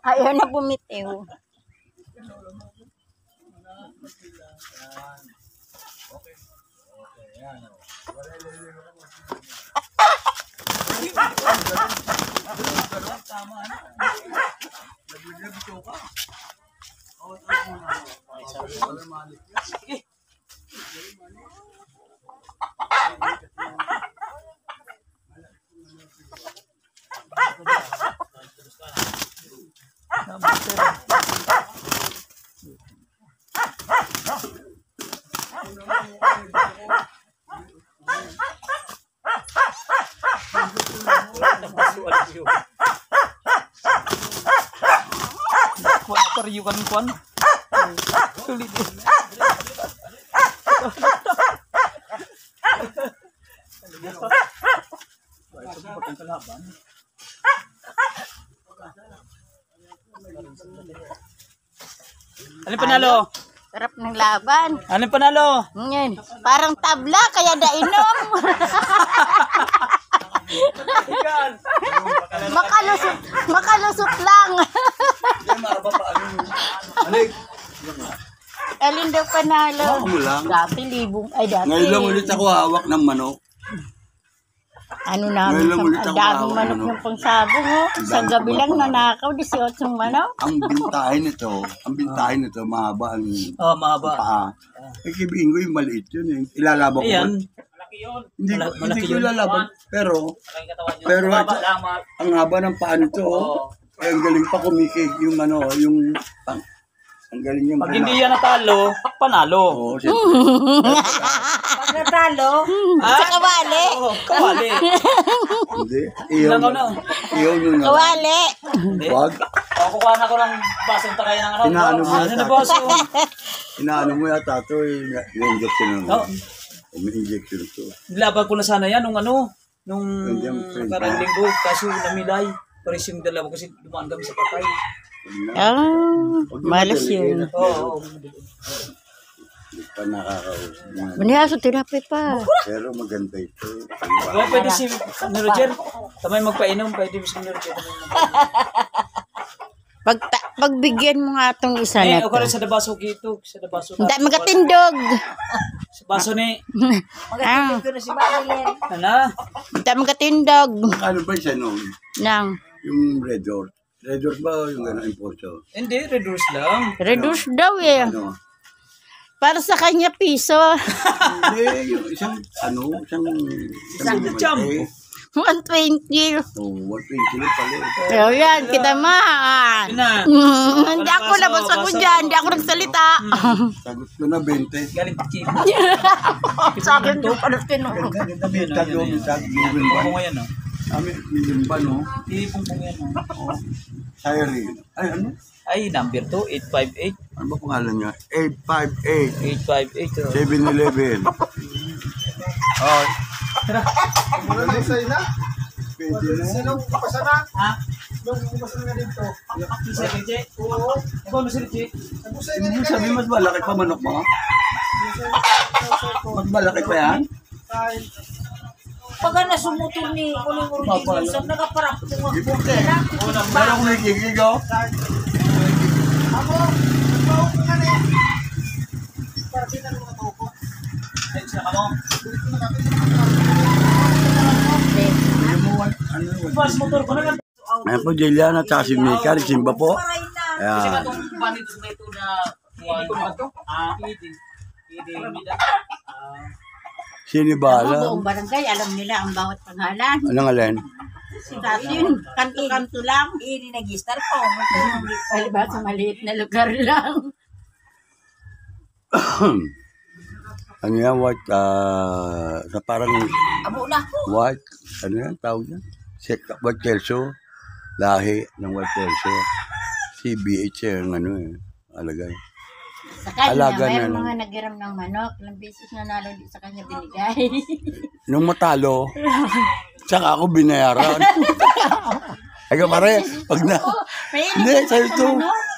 Ayaw na bumitiw. Kuan sulit Alin panalo? Sarap ng laban. Alin panalo? Ngayon, parang tabla kaya dainom. Makalusot lang. Alin daw panalo? Ako lang. Dati libong, ay dati. Ngayon lang ulit ako hawak ng manok. Ano namin, ang daming manok yung pangsabong, oh. Sa gabi lang nanakaw, 18 manok. Ang bintahin nito, mahaba ang mahaba. paa. Eh, kibiin ko yung maliit yun eh. Ilalaban ko. Ayan. Hindi ko ilalaban. Pero ang haba ng paa nito, eh, ang galing pa kumikig yung ang galing yung pag hindi yan natalo, panalo. Oo, Pag natalo, sa kawali. Kawali. Hindi. Iyaw nyo na. Kawali. Wag. Kukuha na ko ng basong takay ng ano. Inaano mo Ano yata. na boss? Inaano mo yata ito eh. May-injection Oh. May injection ito. Nilaban ko na sana yan nung Nandiyan, friend. karang linggo. Kaso namilay. Pares yung dalawa kasi dumaan kami sa patay. Malas yun. Oo. Hindi pa nakakausap. Manihaso, tinapay pa. Pero maganda ito. Kaya pwede si Roger. Kamay magpainom. Pwede si Roger. Pagbigyan mo nga itong isa na Ako to. rin sa dabaso gito. Sa dabaso. Hindi magatindog. Sa baso ni. Magatindog ko na si Marilyn. Ano? Hindi magatindog. Ano ba siya nung? Nang. Yung Red Horse. Red Horse ba yung gano'n yung porso? Hindi, reduce lang. Reduce daw eh. Ano? Para sa kanya piso. Hindi, yung isang jump. 120. Oh, 120 pala. Pero yan, kita man. Hindi ako labas ako dyan. Hindi ako nagsalita. Sagot ko na 20. Galing kito. Sa akin doon pala tinong. Ganda benta doon. Million Ako ba? ngayon, no? Million ba, no? Ipong yan, no? Oo. Siren. Ay, ano? Ay, number 2, 858. Ano ba pangalan niya? 858. 858. 7-Eleven. Oh. Tara. Pwede na? Ha? Si Riche? Oo. Ikaw na si Riche? Hindi mo sabi mas malaki pa manok mo? Mas malaki pa yan? Pag nasumutol ni Kuling Urgin, nagaparap kung magpukera. Pero kung nagkikig ako. Ako, nagpahok ko nga na yan. Para kita ng mga toko. Ay, siya ka mo. Bas, motor ko na lang. Ayan po, Jeliana, tsaka si Mika, simba po. Kasi Ayan. katong panit na ito na hindi ko ba ito? Hindi. Sinibala. Buong barangay, alam nila ang bawat pangalan. Anong alin? Si Tatin, kanto-kanto lang. Hindi nag-star po. Palibas sa maliit na lugar lang. Ano yan, white, sa parang Abo na po. white, ano yan, tawag yan? White Kelso, lahi ng White Kelso. CBH yung ano alagay. Sa kanya, Alaga may na mga nagiram ng manok. Ilang beses na nalo sa kanya binigay. Nung matalo, tsaka ako binayaran. Ay ka pare, pag na, hindi, sa'yo ito,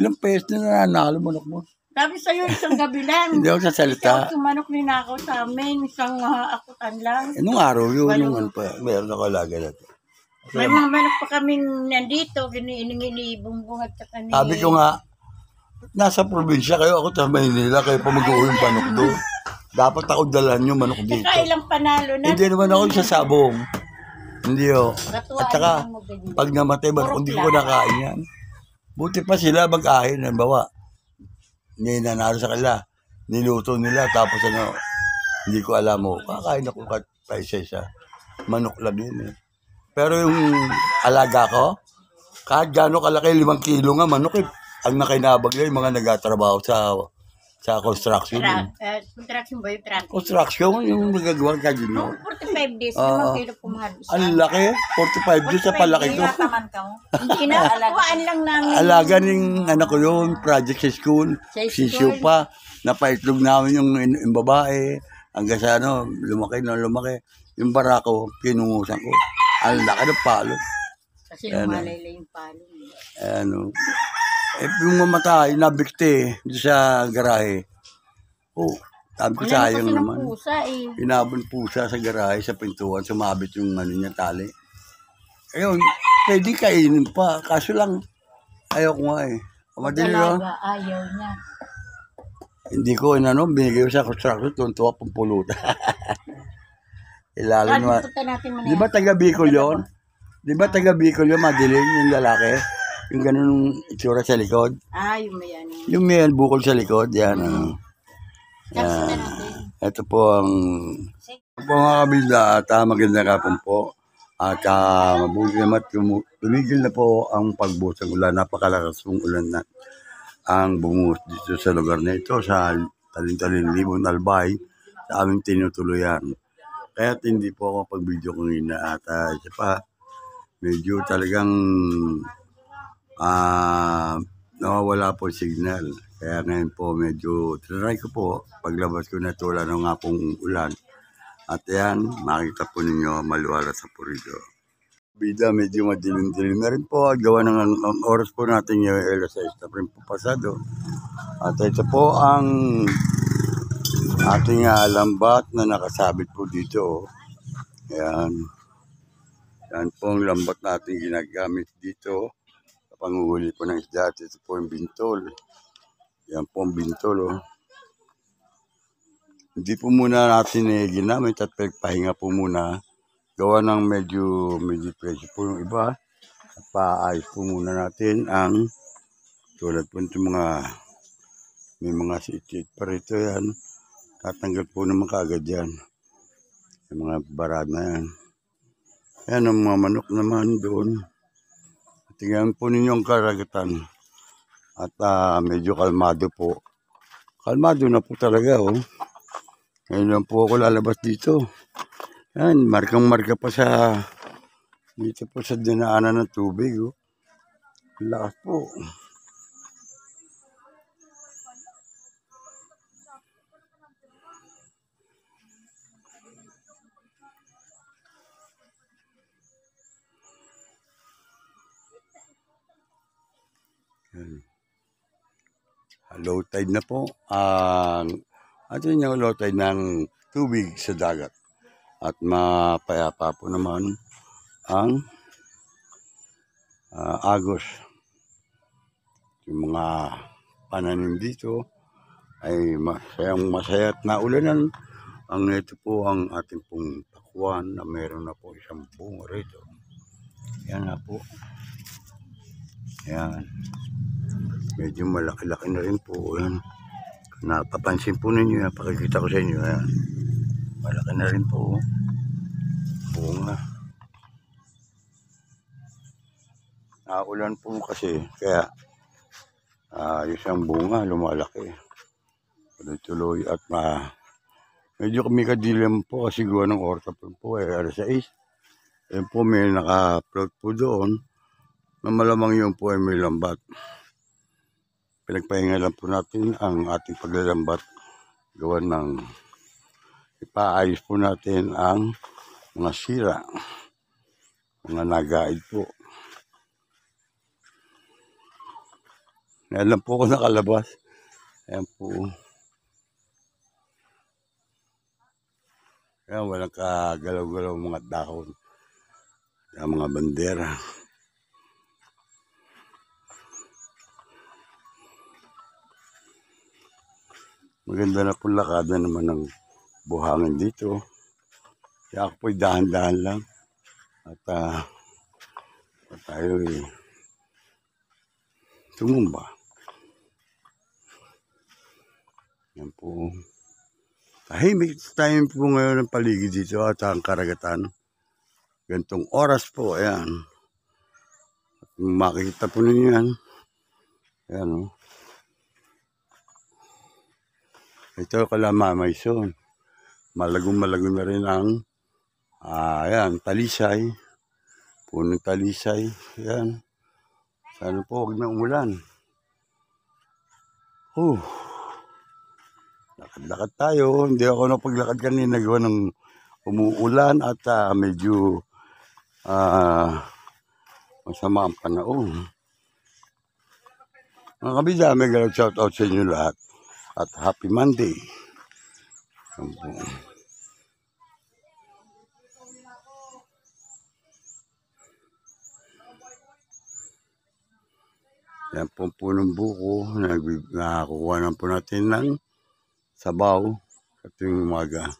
ilang pesos na nanalo manok mo. Sabi sa'yo, isang gabi lang. Hindi ako sasalita. Isang manok ninakaw sa amin. Isang akutan lang. Nung araw yun, nung ano pa, meron ako alaga na ito. May mga manok pa kaming nandito, giniiningi bumbong at saka ni... Sabi ko nga, nasa probinsya kayo, ako sa Maynila, kayo pa mag-uwi yung manok doon. Dapat ako dalhan yung manok dito. Saka ilang panalo na. Hindi naman ako sa sabong. Hindi o. Gatuan At saka, lang mo, ganyan. pag namatay manok, hindi ko nakain yan. Buti pa sila mag-ahin. Halimbawa, nanalo sa kanila. Niluto nila, tapos ano, hindi ko alam mo. Kakain ako pa isa-isa. Manok lang yun eh. Pero yung alaga ko, kahit gano'ng kalaki, 5 kilo nga manok eh. Ang nakinabag yun, yung mga nagtatrabaho sa construction. Contraction ba yung truck? Construction, yung nagagawa ka din. 45 days, 5 kilo pumahal. Ang laki, 45 days sa palaki ko. Hindi na, kuhaan lang namin. Alaga ng anak ko yun, project sa school. Sisiyo pa, napaitlog namin yung babae. Hanggang sa ano, lumaki. Yung barako, pinungusan ko. Ang laki ng palo. Kasi lumalayla yung palo. Ano, yung mamatay, nabikti doon sa garahe. Oh, sabi ko sayang naman. Pusa eh. Pinabon pusa sa garahe, sa pintuan, sumabit yung ano niya, tali. Ayun, pwede kainin pa. Kaso lang, ayaw ko nga eh. Madali yun. Ayaw niya. Hindi ko, binigay ko sa construction, tuntua pang pulutan. Ilalim naman. Di ba taga Bicol yun? Di ba taga Bicol yun, madilim, yung lalaki? Yung ganun itsura sa likod. Yung may ano. Yung may bukol sa likod, yan. Yan. Ito po ang mga kabila at magandang kapon po. At mabuti naman tumigil na po ang pagbuhos ng ulan. Napakalakas pong ulan na ang bumuhos dito sa lugar na ito sa Talin-Talin, Libon, Albay sa aming tinutuluyan. Kaya hindi po ako pag-video kanina at isa pa, medyo talagang nawawala po signal. Kaya ngayon po medyo try ko po paglabas ko na tula ng nga pong ulan. At yan, makita po ninyo maluwala sa purido. Bida, medyo madilim-dilim na rin po. Gawa ng ang oras po natin yung alas 6 na rin po pasado. At ito po ang ating lambat na nakasabit po dito. Yan. Yan po ang lambat natin ginagamit dito. Panguhuli po ng isda. Ito po yung bintol. Yan po ang bintol. Oh. Hindi po muna natin ginamit at pahinga po muna. Gawa ng medyo presyo po yung iba. At paayos po muna natin ang tulad po ito may mga sitit pa rito yan. Tatanggal po naman kaagad yan. Yung mga barad na yan. Yan ang mga manok naman doon. Tingnan po ninyo ang karagatan. At medyo kalmado po. Kalmado na po talaga oh. Ngayon lang po ako lalabas dito. Yan, markang-marka pa dito po sa dinaanan ng tubig oh. Lakas po. Low tide na po. At yun yung low tide ng tubig sa dagat. At mapayapa po naman ang agos. Yung mga pananim dito ay masaya at naulanan. Ang ito po ang ating pong takuan na meron na po isang bunga rito. Yan na po. Yan. Medyo malaki-laki na rin po. Yan. Napapansin po ninyo yan. Pakikita ko sa inyo. Yan. Malaki na rin po. Bunga. Naulan po kasi. Kaya isang bunga lumalaki. Tuloy-tuloy at medyo kami kadilim po kasi gawa ng orta po alas 6. Yan po may naka-float po doon. Na malamang yun po ay may lambat. Pinagpahinga lang po natin ang ating paglalambat. Gawa ng ipaayos po natin ang mga sira. Mga nagaid po. Ngayon lang po ako nakalabas. Ayan po. Ayan, walang kagalaw-galaw mga dahon. ang mga bandera. Maganda na po lakada naman ng buhangin dito. Kaya ako po'y dahan-dahan lang. At tayo tumumba. Yan po. Tahimik tayo po ngayon ng paligid dito at ang karagatan. Gantong oras po, ayan. At makikita po ninyo yan. Ayan o. Ito Kalamamayson. Malagong-malago na rin ang ayan, talisay. Punong talisay. Ayan. Sana po huwag na umulan. Lakad-lakad tayo. Hindi ako napaglakad kanina gawa ng umuulan at medyo masama ang panahon. Mga kabida, may galap shout out sa inyo lahat. At happy Monday. Yan po punong buko. Nakakuha na po natin ng sabaw sa tuwing umaga.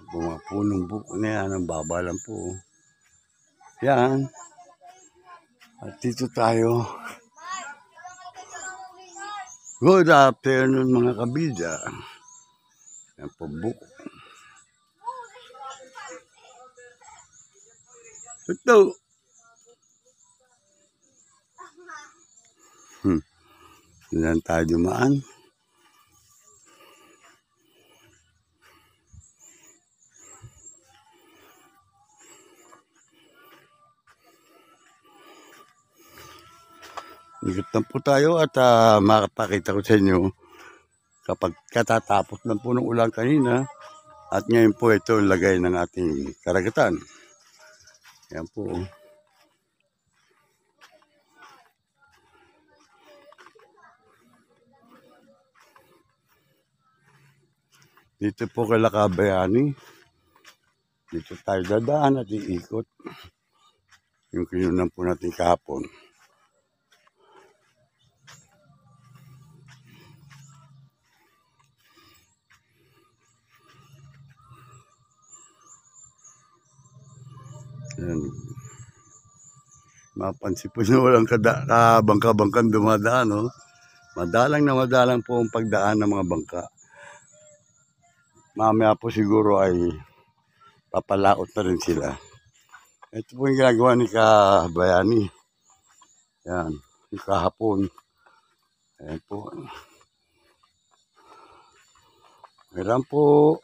Mga punong buko na yan, ang baba lang po. Yan. At dito tayo. Good afternoon mga kabida. Yan po buko. Ito. Yan tayo dumaan. Ikot lang po tayo at makapakita ko sa inyo kapag katatapos lang po ng ulan kanina at ngayon po ito lagay ng ating karagatan. Yan po. Dito po kay Lakabayani. Dito tayo dadaan at iikot. Yung kinunan po natin kahapon. Yan. Mapansin po na walang kabangka-bangkang dumadaan. No? Madalang po ang pagdaan ng mga bangka. Mamaya po siguro ay papalaot na rin sila. Ito po yung ginagawa ni Kabayani. Yan. Yung kahapon. Ayan po. Meron po.